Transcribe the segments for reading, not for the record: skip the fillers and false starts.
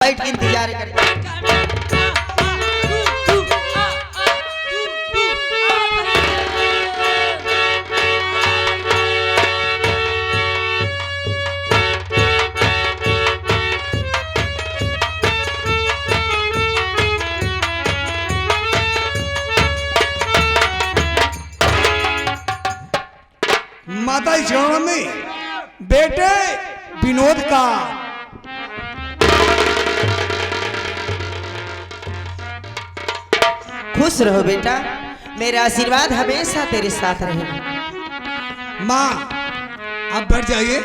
बैठ के इंतजार कर। माता चरणों में बेटे विनोद का खुश रहो बेटा, मेरा आशीर्वाद हमेशा तेरे साथ रहेगा। माँ आप बैठ जाइए।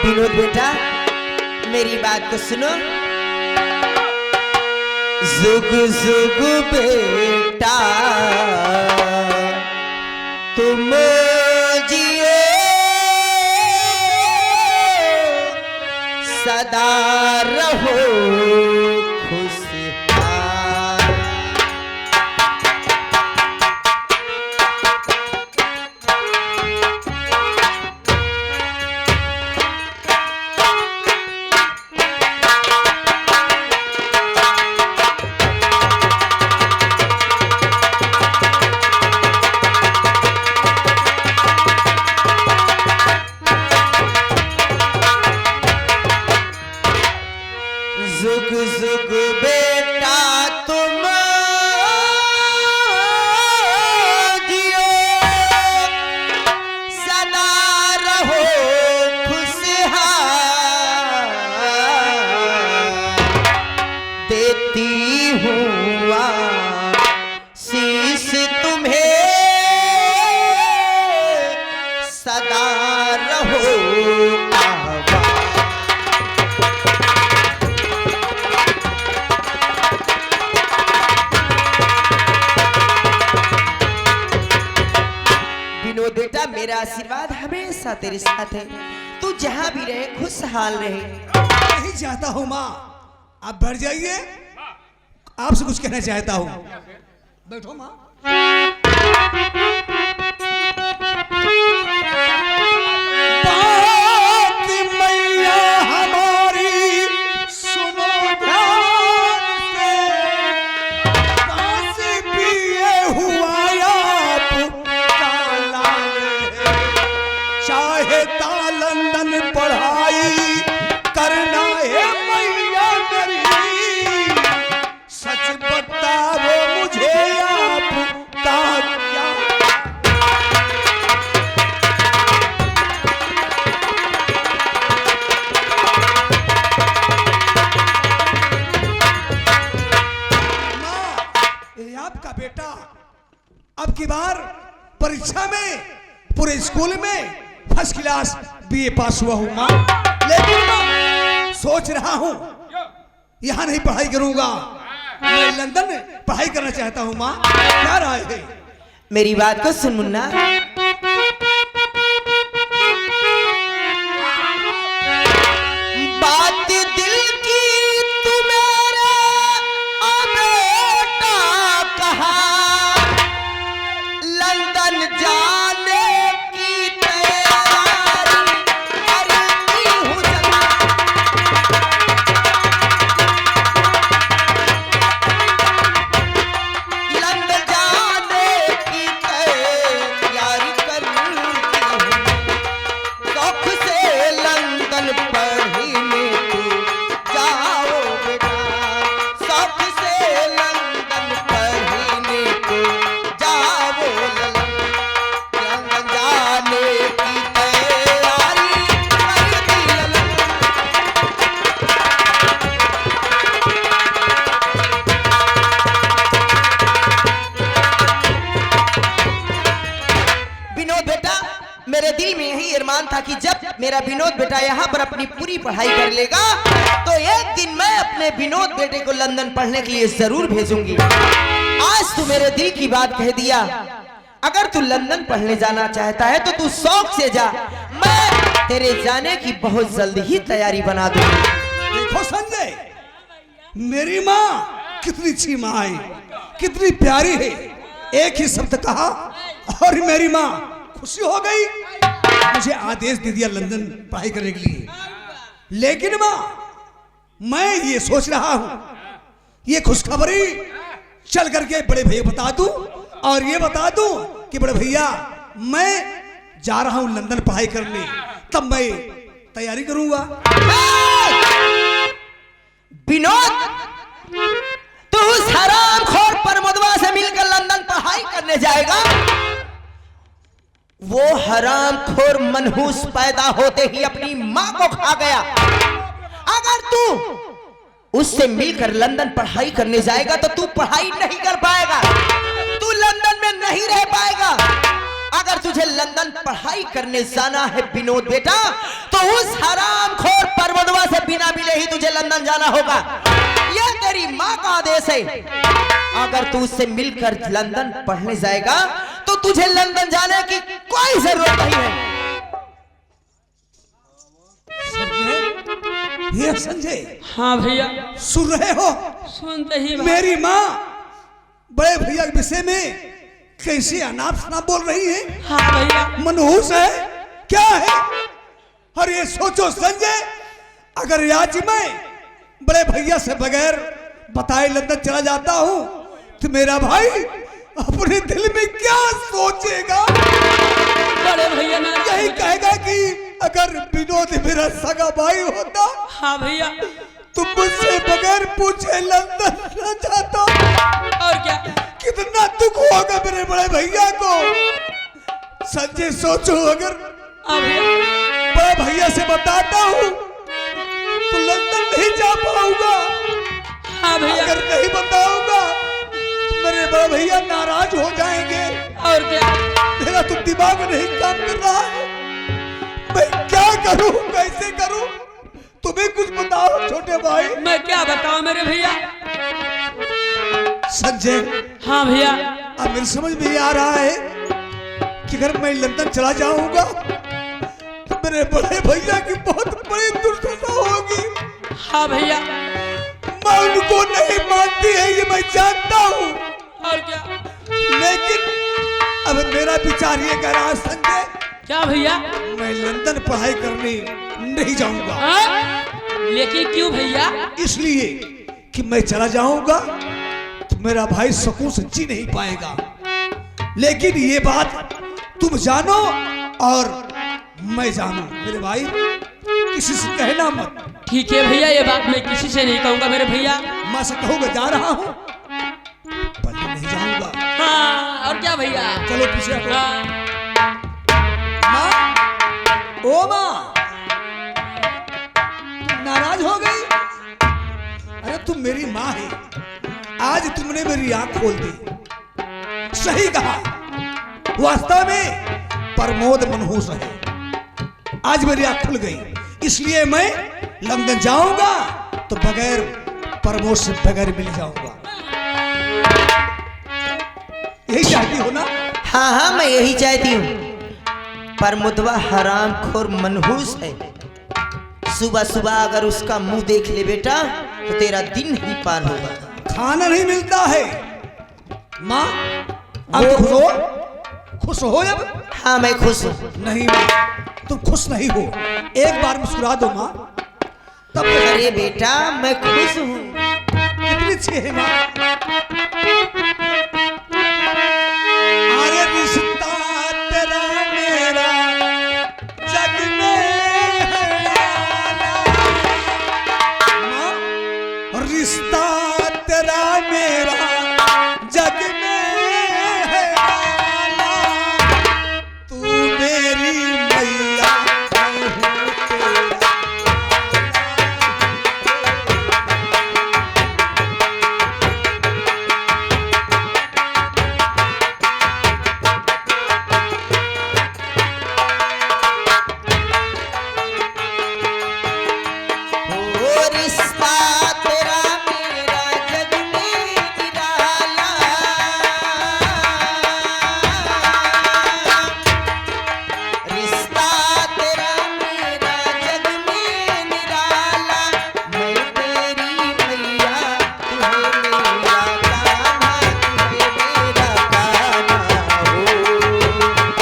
विनोद बेटा मेरी बात को सुनो। जुग जुग बेटा तुम जिए सदा रहो खुशहाल। जुग जुग बेटा तुम जियो सदा रहो खुशहाल। देती हूँ शीश तुम्हें सदा रहो बेटा। मेरा आशीर्वाद हमेशा तेरे साथ है, तू जहां भी रहे खुशहाल रहे। नहीं चाहता हूँ माँ आप बैठ जाइए, आपसे कुछ कहना चाहता हूँ। बैठो माँ। बात मैया हमारी सुनो ध्यान से, काश पिए हुआ आप काला चाहे लंदन पढ़ाई करना है मैया मेरी, सच बताओ मुझे आप का क्या। माँ ये आपका बेटा अब की बार परीक्षा में पूरे स्कूल में फर्स्ट क्लास बीए पास हुआ हूँ माँ, लेकिन माँ सोच रहा हूँ यहाँ नहीं पढ़ाई करूंगा, मैं लंदन में पढ़ाई करना चाहता हूँ माँ, क्या राय है? मेरी बात को सुन मुन्ना, बात दिल की तू मेरे बेटा कहा, लंदन जाने की तैयारी करती हूँ लंदन जाने की तैयारी करती हूँ, शौक से लंदन पढ़ने तू जाओ बेटा, शौक से लंदन पढ़ने तू जाओ, लंदन जाने की तैयारी करती विनोद बेटा, मेरे दिल में यही अरमान था कि जब मेरा विनोद बेटा यहाँ पर अपनी पूरी पढ़ाई कर लेगा तो एक दिन मैं अपने विनोद बेटे को लंदन पढ़ने के लिए जरूर भेजूंगी। आज तू मेरे दिल की बात कह दिया, अगर तू लंदन पढ़ने जाना चाहता है तो तू शौक से जा, मैं तेरे जाने की बहुत जल्दी ही तैयारी बना दूंगी। देखो संजय, मेरी माँ कितनी अच्छी माँ है, कितनी प्यारी है, एक ही शब्द कहा और मेरी माँ खुशी हो गई, मुझे आदेश दे दिया लंदन पढ़ाई करने के लिए। लेकिन माँ मैं ये सोच रहा हूँ ये खुशखबरी चल करके बड़े भैया बता दूं और ये बता दूं कि बड़े भैया मैं जा रहा हूँ लंदन पढ़ाई करने, तब मैं तैयारी करूंगा। विनोद, तू उस हरामखोर परमदवा से मिलकर लंदन पढ़ाई करने जाएगा? वो हरामखोर मनहूस पैदा होते ही अपनी मां को खा गया। अगर तू उससे मिलकर लंदन पढ़ाई करने जाएगा तो तू पढ़ाई नहीं कर पाएगा, तू लंदन में नहीं रह पाएगा। अगर तुझे लंदन पढ़ाई करने जाना है विनोद बेटा, तो उस हरामखोर परमदवा से बिना मिले ही तुझे लंदन जाना होगा। यह तेरी मां का आदेश है। अगर तू उससे मिलकर लंदन पढ़ने जाएगा तो तुझे लंदन जाने की कोई जरूरत नहीं है। ये संजय, हाँ भैया, सुन रहे हो? सुनते ही मेरी माँ बड़े भैया के विषय में कैसे अनाप शनाप बोल रही है। हाँ भैया, मनहूस है क्या है? और ये सोचो संजय, अगर आज मैं बड़े भैया से बगैर बताए लंदन चला जाता हूँ तो मेरा भाई अपने दिल में क्या सोचेगा? बड़े भैया ना यही कहेगा कि अगर विनोद मेरा सगा भाई होता, हाँ भैया, तुम मुझसे बगैर पूछे लंदन न जाता। और क्या? कितना दुख होगा मेरे बड़े भैया को। संजय सोचो, अगर हाँ भैया, बड़े भैया से बताता हूँ तो लंदन नहीं जा पाऊंगा। हाँ भैया, अगर नहीं बताऊंगा तो मेरे बड़े भैया नाराज हो जाएंगे। और क्या? मेरा तो दिमाग नहीं काम कर रहा है, मैं क्या करूं, कैसे करूं? तुम्हें कुछ बताओ छोटे भाई। मैं क्या बताऊं मेरे भैया? संजय, हाँ भैया, अब मेरी समझ में ये आ रहा है कि अगर मैं लंदन चला जाऊंगा तो मेरे बड़े भैया की बहुत बड़ी दुर्दशा होगी। हाँ भैया, मैं उनको नहीं मानती है, ये मैं जानता हूँ। और क्या? लेकिन अब मेरा विचार ये कह रहा है संजय, क्या भैया? मैं लंदन पढ़ाई करने नहीं जाऊंगा। हाँ? लेकिन क्यों भैया? इसलिए कि मैं चला जाऊंगा तो मेरा भाई सुकून से जी नहीं पाएगा। लेकिन ये बात तुम जानो और मैं जानू, मेरे भाई किसी से कहना मत। ठीक है भैया, ये बात मैं किसी से नहीं कहूंगा मेरे भैया। मैं से कहूंगा जा रहा हूँ पर मैं नहीं जाऊंगा। हाँ, और क्या भैया? चलो पीछे हटो। हाँ, माँ, ओ माँ, नाराज हो गई? अरे तुम मेरी माँ है, आज तुमने मेरी आंख खोल दी। सही कहा, वास्तव में प्रमोद मनहूस है, आज मेरी आँख खुल गई, इसलिए मैं लंदन जाऊंगा तो बगैर प्रमोद से बगैर मिल जाऊंगा। यही चाहती हो ना? हाँ हाँ मैं यही चाहती हूँ, पर मुदवा हरामखोर मनहूस है। सुबह सुबह अगर उसका मुंह देख ले बेटा तो तेरा दिन ही पार होगा। खाना नहीं मिलता है माँ, अब खुश हो? खुश हो अब? हाँ मैं खुश हूँ। नहीं माँ, तुम खुश नहीं हो। एक बार मुस्कुरा दो माँ, तब अरे बेटा मैं खुश हूँ। कितनी अच्छी है माँ। अरे रिश्ता तेरा मेरा जग में है माँ, रिश्ता तेरा मेरा जग में है आला। तू मेरी मैया, मैं हूँ तेरा। ओ रिश्ता तेरा मेरा जग में निराला, रिश्ता तेरा मेरा जग में निराला। मैं तेरी मैया, तू है मेरा कान्हा, तू है मेरा कान्हा।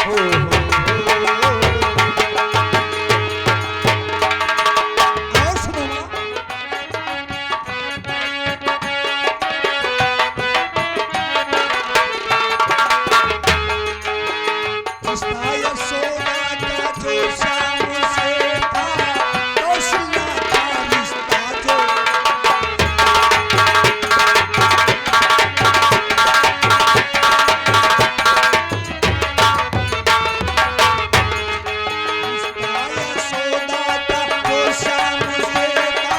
हो और सुनो माँ, रिश्ता यशोदा का जो शाम से था, कौशल्या का रिश्ता जो। रिश्ता यशोदा का जो शाम से था,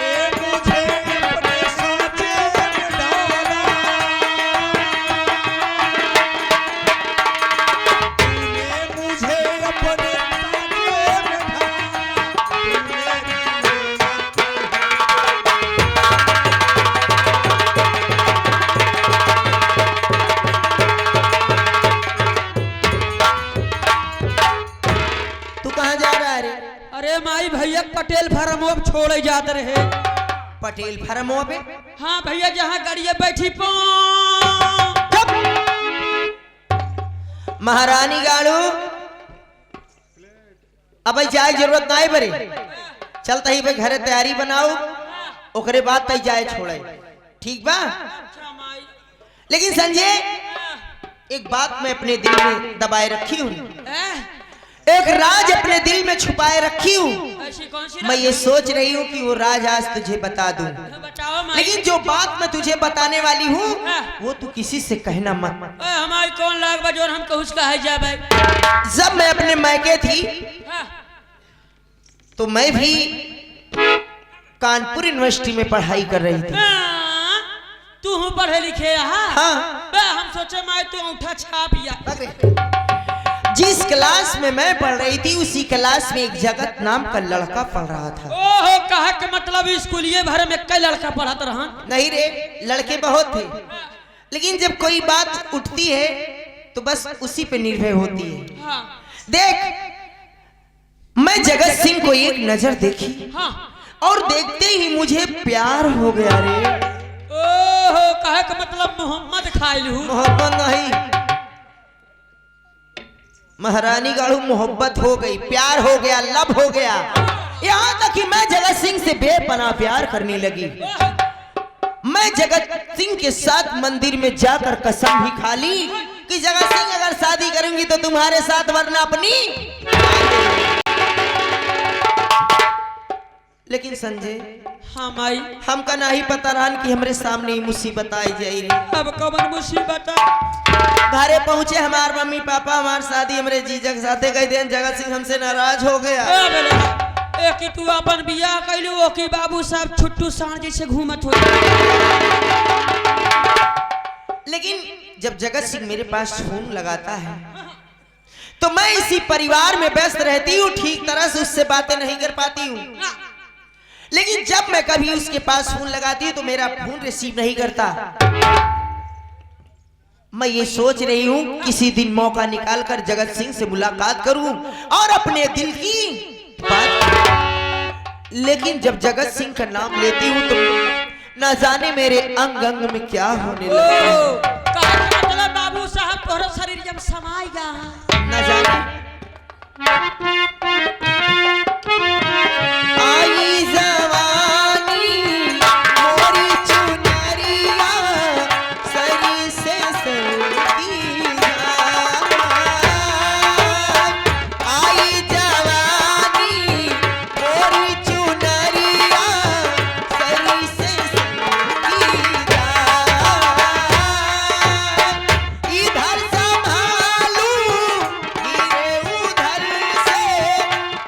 तूने मुझे अपने साँचे में डाला, तूने मुझे अपने साँचे में डाला, तू मेरी तू कहाँ जा रहा है रे? अरे माई भैया पटेल फार्म अब छोड़े जाते रहे। पटेल फार्मों पे? हाँ भैया जहाँ गाड़िया बैठी महारानी गाड़ू अब जाए जरूरत नहीं बरे, चलता ही भाई घरे तैयारी बनाओ, ओकरे बाद तई जाए छोड़े, ठीक बा? लेकिन संजय एक बात मैं अपने दिल में दबाए रखी हूँ, एक राज अपने दिल में छुपाए रखी हूँ। ऐसी कौन सी मैं ये सोच रही हूँ कि वो राज आज तुझे बता दूं, बताओ माई। लेकिन जो बात मैं तुझे बताने वाली हूँ हाँ। वो तू किसी से कहना मत। ओए, हमारी कौन लाग बजोर हम कहूँ कहा जा भाई। जब मैं अपने मायके थी हाँ, तो मैं भी कानपुर यूनिवर्सिटी में पढ़ाई कर रही थी। हाँ, तू हूँ पढ़े लिखे हाँ। बे, हम सोचे मैं तू अंगूठा छाप या। जिस क्लास में मैं पढ़ रही थी उसी क्लास में एक जगत नाम का लड़का पढ़ रहा था। ओहो, कहा के मतलब स्कूलिए भर में कई लड़का पढ़त रहा। नहीं रे, लड़के बहुत थे, लेकिन जब कोई बात उठती है तो बस उसी पे निर्भर होती है। हाँ, देख, मैं जगत सिंह को एक नजर देखी हाँ। और देखते ही मुझे प्यार हो गया रे। ओहो, कहा के मतलब मोहम्मद खाइलू। मोहब्बत नहीं, महारानी गाड़ू मोहब्बत हो गई, प्यार हो गया, लब हो गया, यहाँ तक कि मैं जगत सिंह से बेपनाह प्यार करने लगी। मैं जगत सिंह के साथ मंदिर में जाकर कसम भी खा ली कि जगत सिंह अगर शादी करूंगी तो तुम्हारे साथ, वरना अपनी। लेकिन संजय हाँ माई। हमका नहीं पता रहन कि हमरे सामने ही मुसीबत आई जाई रे। अब कौन मुसीबत? घरे पहुंचे हमार मम्मी पापा, हमार शादी हमरे जीजा के साथे कह देन। जगत सिंह हमसे नाराज हो गया। एक ही तू अपन बियाह कैलू, ओ की बाबू साहब छुट्टू सांड जैसे घूमत हो। लेकिन जब जगत सिंह मेरे पास फोन लगाता है तो मैं इसी परिवार में व्यस्त रहती हूँ, ठीक तरह से उससे बातें नहीं कर पाती हूँ। लेकिन जब मैं कभी उसके पास फोन लगाती हूँ तो मेरा फोन रिसीव नहीं करता। मैं ये सोच रही हूँ किसी दिन मौका निकालकर जगत सिंह से मुलाकात करूं और अपने दिल की बात। लेकिन जब जगत सिंह का नाम लेती हूँ तो न जाने मेरे अंग अंग में क्या होने लगता है। मतलब बाबू साहब तोहरा शरीर जब समाएगा न जाने आई जवानी मोरी चुनरिया सरी से सरी आई जवानी मोरी चुनरिया सरी से इधर संभालू गिरे उधर से,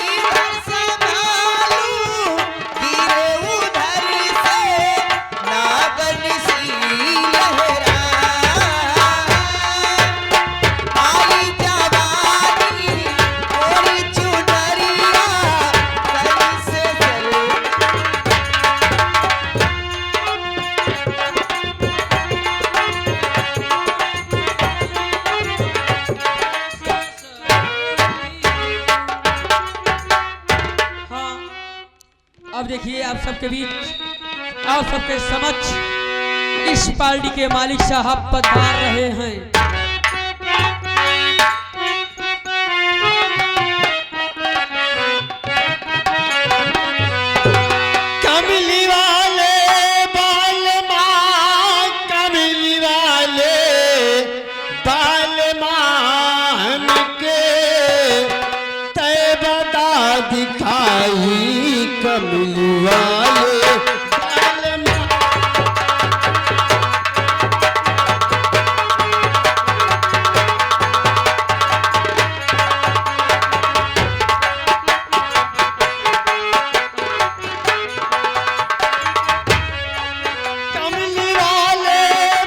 इधर संभालू गिरे उधर से, नागन सी लहरा आई जवानी मोरी चुनरिया सरी से सरी। हाँ, अब देखिए आप सबके बीच, आप सबके समक्ष इस पार्टी के मालिक साहब पधार रहे हैं। कमली वाले बाल माँ, कमली वाले बाल मान के तय बता दिखाई। कमली वाले बाल माँ कमली वाले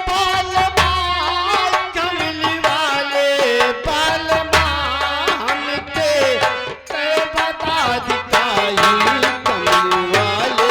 बाल माँ, कमली वाले बाल मान के तय बता दिखाई। कमली वाले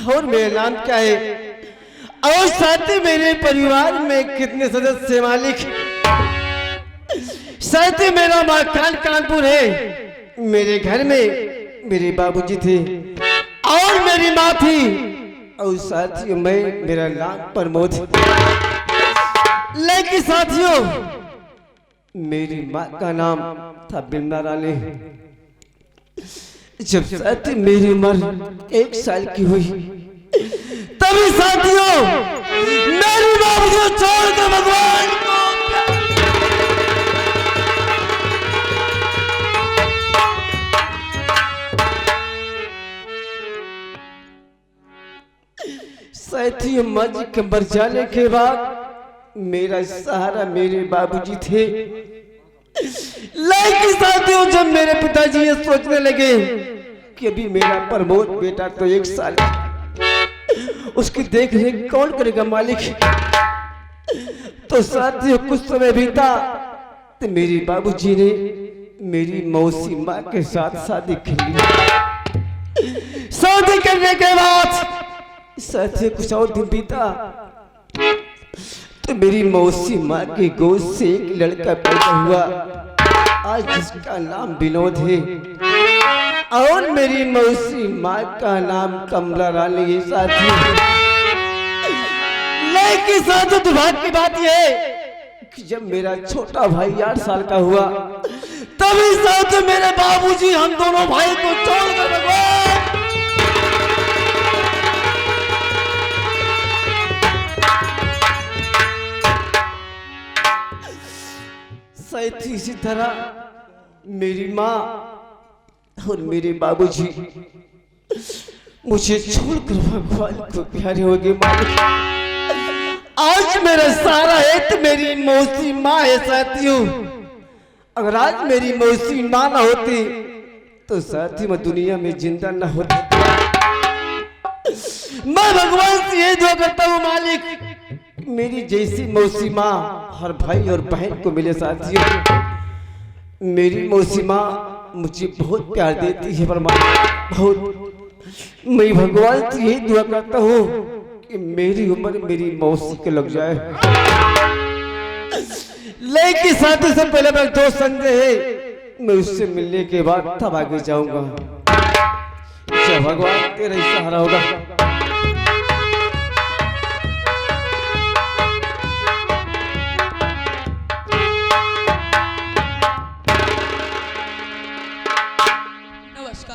और मेरा नाम क्या है और साथ ही मेरे परिवार में कितने सदस्य मालिक। साथ ही मेरा मकान कानपुर है। मेरे घर में मेरे बाबूजी थे और मेरी माँ थी और साथियों मेरा नाम प्रमोद। लेकिन साथियों मेरी माँ का नाम था बिमला रानी। जब साथी मेरी उम्र 1 साल की हुई तभी साथियों मेरी माँ मुझे छोड़ के भगवान को साथियों माँ जी के मर जाने के बाद मेरा सहारा मेरे बाबूजी थे। लेकिन साथियों जब मेरे पिताजी ये सोचने लगे कि अभी मेरा प्रमोद बेटा तो 1 साल उसकी देख रेख कौन करेगा मालिक, तो साथियों कुछ समय बीता तो मेरे बाबूजी ने मेरी मौसी माँ के साथ शादी कर ली। शादी करने के बाद साथियों कुछ और दिन बीता तो मेरी मौसी माँ की गोद से एक लड़का पैदा हुआ आज जिसका नाम विनोद है और मेरी मौसी माँ का नाम कमला रानी है। साथी लेकिन साथी दुर्भाग्य की बात यह है कि जब मेरा छोटा भाई 8 साल का हुआ तभी साथी मेरे बाबूजी हम दोनों भाई को छोड़कर भगवान साथी इसी तरह मेरी माँ और मेरे बाबूजी मुझे छोड़कर भगवान को प्यारे हो गए मालिक। आज मेरा सारा है तो मेरी मौसी माँ है। साथियों अगर आज मेरी मौसी माँ ना होती तो साथी मैं दुनिया में जिंदा ना होती। मैं भगवान से ये दुआ करता हूँ मालिक मेरी जैसी मौसी माँ हर भाई और बहन को मिले। साथियों मेरी मौसी माँ मुझे बहुत प्यार देती है बहुत। मैं भगवान से यही दुआ करता हूँ कि मेरी उम्र मेरी मौसी के लग जाए। लेकिन साथी से पहले मेरा दोस्त संजय है मैं उससे मिलने के बाद तब आगे जाऊंगा जब भगवान तेरा ही सहारा होगा।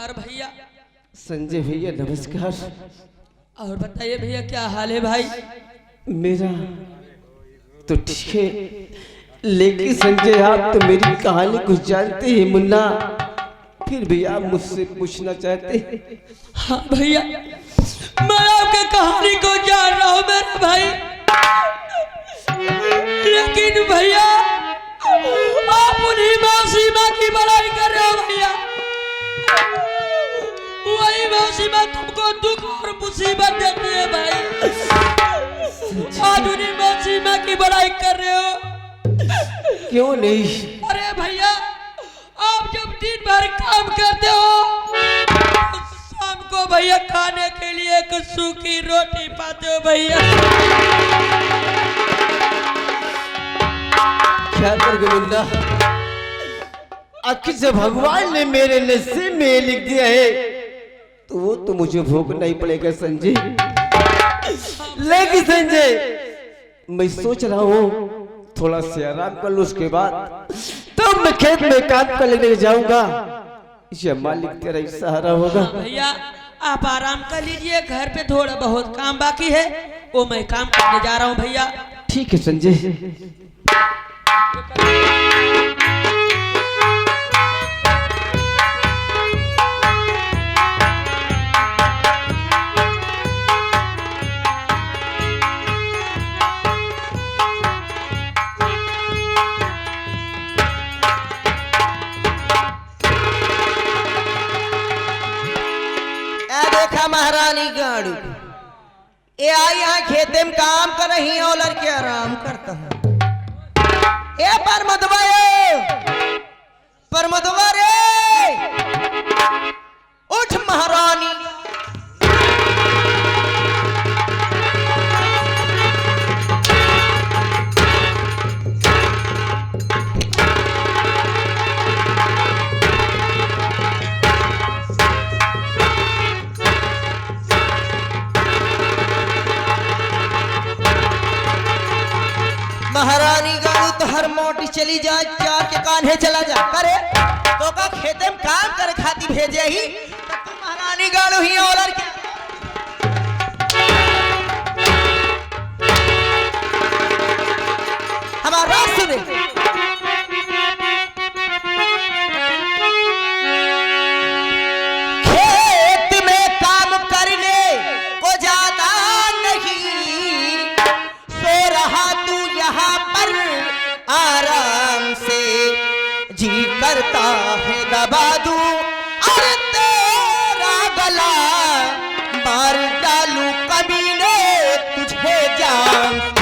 भैया संजय भैया नमस्कार। और बताइए भैया क्या हाल है भाई? मेरा तो ठीक है लेकिन संजय आप तो मेरी कहानी कुछ जानते हैं मुन्ना फिर भी आप मुझसे पूछना चाहते हैं। हाँ भैया मैं आपके कहानी को जान रहा हूँ मेरे भाई, लेकिन भैया आप उन्हीं मौसी माँ की बड़ाई कर रहे हो भैया। वही मौसी माँ तुमको दुख और मुसीबत देती है भाई। आज उन्हीं मौसी माँ की बड़ाई कर रहे हो। क्यों नहीं? अरे भैया आप जब दिन भर काम करते हो तो शाम को भैया खाने के लिए एक सूखी रोटी पाते हो भैया। क्या कर मुन्ना आखिर जब भगवान ने मेरे नसीब में लिख दिया है तो वो तो मुझे भोगना ही पड़ेगा संजय। लेकिन संजय मैं सोच रहा हूँ थोड़ा से आराम कर लो उसके बाद तब मैं खेत में काम कर लेने जाऊंगा। ये मालिक तेरा ही सहारा होगा। भैया आप आराम कर लीजिए, घर पे थोड़ा बहुत काम बाकी है वो मैं काम करने जा रहा हूँ भैया। ठीक है संजय। महारानी गाड़ू ये आई यहाँ खेते में काम कर रही है और लड़के आराम करता है। ए परमदवा रे उठ महारानी। महारानी गालू तो हर मोटी चली जा चार के कान्हे चला जा करे तो का खेते में काम करे खाती भेजे ही तो तू महारानी गालू ही और क्या हमारा रात सुने खेत में काम करने को ज्यादा नहीं सो रहा तू यहाँ पर आराम से जी करता है दबा दूं और तेरा गला मार डालूं कमीने तुझे जान